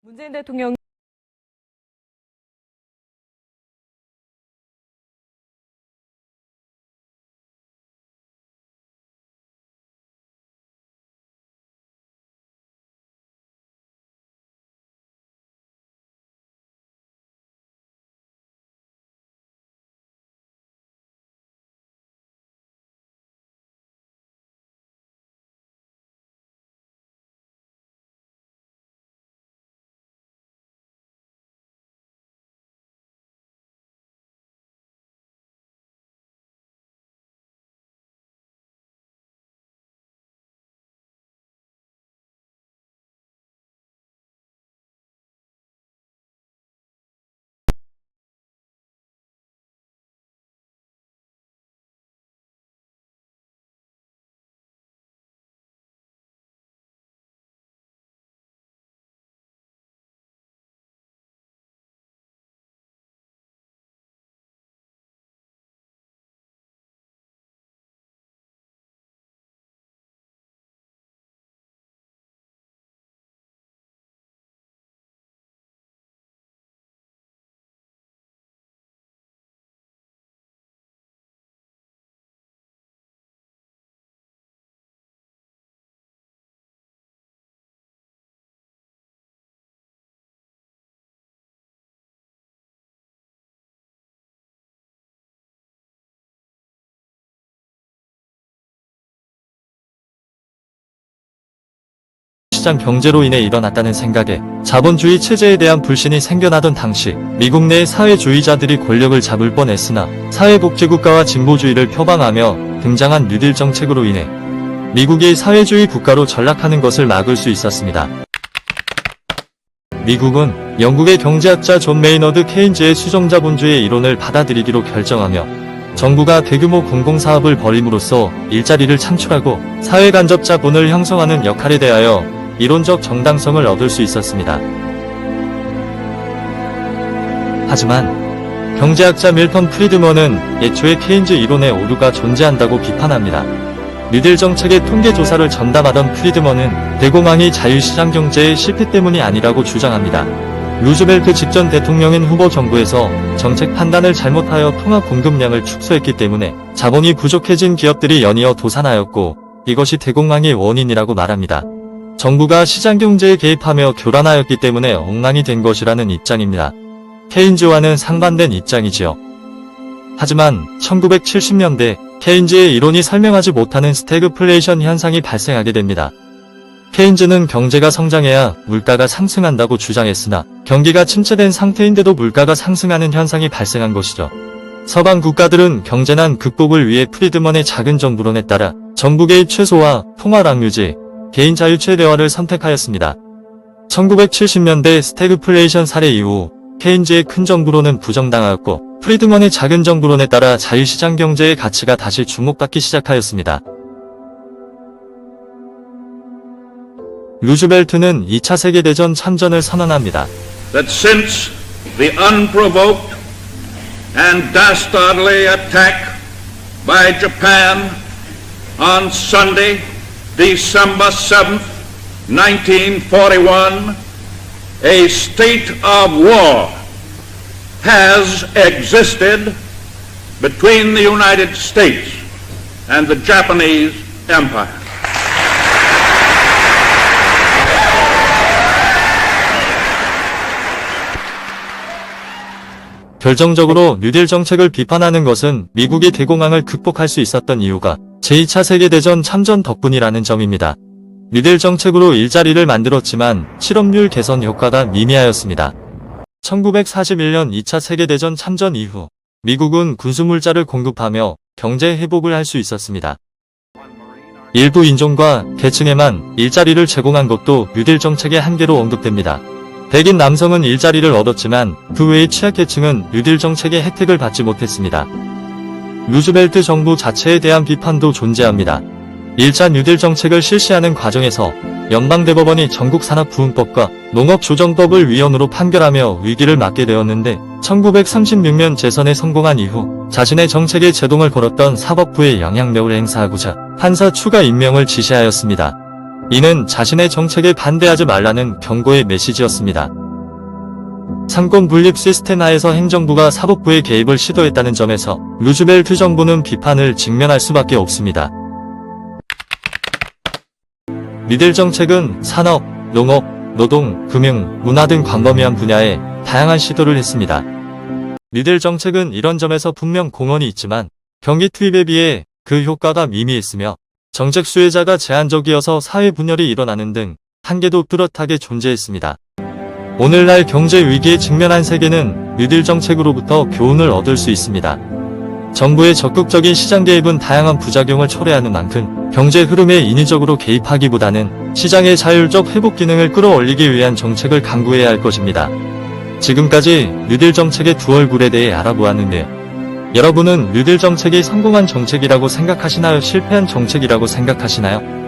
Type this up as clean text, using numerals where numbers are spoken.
문재인 대통령 시장 경제로 인해 일어났다는 생각에 자본주의 체제에 대한 불신이 생겨나던 당시 미국 내 사회주의자들이 권력을 잡을 뻔했으나 사회복지국가와 진보주의를 표방하며 등장한 뉴딜 정책으로 인해 미국이 사회주의 국가로 전락하는 것을 막을 수 있었습니다. 미국은 영국의 경제학자 존 메이너드 케인즈의 수정자본주의 이론을 받아들이기로 결정하며 정부가 대규모 공공사업을 벌임으로써 일자리를 창출하고 사회간접 자본을 형성하는 역할에 대하여 이론적 정당성을 얻을 수 있었습니다. 하지만 경제학자 밀턴 프리드먼은 애초에 케인즈 이론의 오류가 존재한다고 비판합니다. 뉴딜 정책의 통계조사를 전담하던 프리드먼은 대공황이 자유시장 경제의 실패 때문이 아니라고 주장합니다. 루즈벨트 직전 대통령인 후보 정부에서 정책 판단을 잘못하여 통화 공급량을 축소했기 때문에 자본이 부족해진 기업들이 연이어 도산하였고 이것이 대공황의 원인이라고 말합니다. 정부가 시장경제에 개입하며 교란하였기 때문에 엉망이 된 것이라는 입장입니다. 케인즈와는 상반된 입장이지요. 하지만 1970년대 케인즈의 이론이 설명하지 못하는 스태그플레이션 현상이 발생하게 됩니다. 케인즈는 경제가 성장해야 물가가 상승한다고 주장했으나 경기가 침체된 상태인데도 물가가 상승하는 현상이 발생한 것이죠. 서방 국가들은 경제난 극복을 위해 프리드먼의 작은 정부론에 따라 정부 개입 최소화, 통화량 유지, 개인 자유 최대화를 선택하였습니다. 1970년대 스태그플레이션 사례 이후 케인즈의 큰 정부론은 부정당하였고 프리드먼의 작은 정부론에 따라 자유시장 경제의 가치가 다시 주목받기 시작하였습니다. 루즈벨트는 2차 세계대전 참전을 선언합니다. That since the unprovoked and dastardly attack by Japan on Sunday, December 7th, 1941, a state of war has existed between the United States and the Japanese Empire. 결정적으로 뉴딜 정책을 비판하는 것은 미국이 대공황을 극복할 수 있었던 이유가 제2차 세계대전 참전 덕분이라는 점입니다. 뉴딜 정책으로 일자리를 만들었지만 실업률 개선 효과가 미미하였습니다. 1941년 2차 세계대전 참전 이후 미국은 군수물자를 공급하며 경제 회복을 할 수 있었습니다. 일부 인종과 계층에만 일자리를 제공한 것도 뉴딜 정책의 한계로 언급됩니다. 백인 남성은 일자리를 얻었지만 그 외의 취약계층은 뉴딜 정책의 혜택을 받지 못했습니다. 루즈벨트 정부 자체에 대한 비판도 존재합니다. 1차 뉴딜 정책을 실시하는 과정에서 연방대법원이 전국산업부흥법과 농업조정법을 위헌으로 판결하며 위기를 맞게 되었는데 1936년 재선에 성공한 이후 자신의 정책에 제동을 걸었던 사법부에 영향력을 행사하고자 판사 추가 임명을 지시하였습니다. 이는 자신의 정책에 반대하지 말라는 경고의 메시지였습니다. 상권 분립 시스템 하에서 행정부가 사법부의 개입을 시도했다는 점에서 루즈벨트 정부는 비판을 직면할 수밖에 없습니다. 미들 정책은 산업, 농업, 노동, 금융, 문화 등 광범위한 분야에 다양한 시도를 했습니다. 미들 정책은 이런 점에서 분명 공헌이 있지만 경기 투입에 비해 그 효과가 미미했으며 정책 수혜자가 제한적이어서 사회 분열이 일어나는 등 한계도 뚜렷하게 존재했습니다. 오늘날 경제 위기에 직면한 세계는 뉴딜 정책으로부터 교훈을 얻을 수 있습니다. 정부의 적극적인 시장 개입은 다양한 부작용을 초래하는 만큼 경제 흐름에 인위적으로 개입하기보다는 시장의 자율적 회복 기능을 끌어올리기 위한 정책을 강구해야 할 것입니다. 지금까지 뉴딜 정책의 두 얼굴에 대해 알아보았는데요. 여러분은 뉴딜 정책이 성공한 정책이라고 생각하시나요? 실패한 정책이라고 생각하시나요?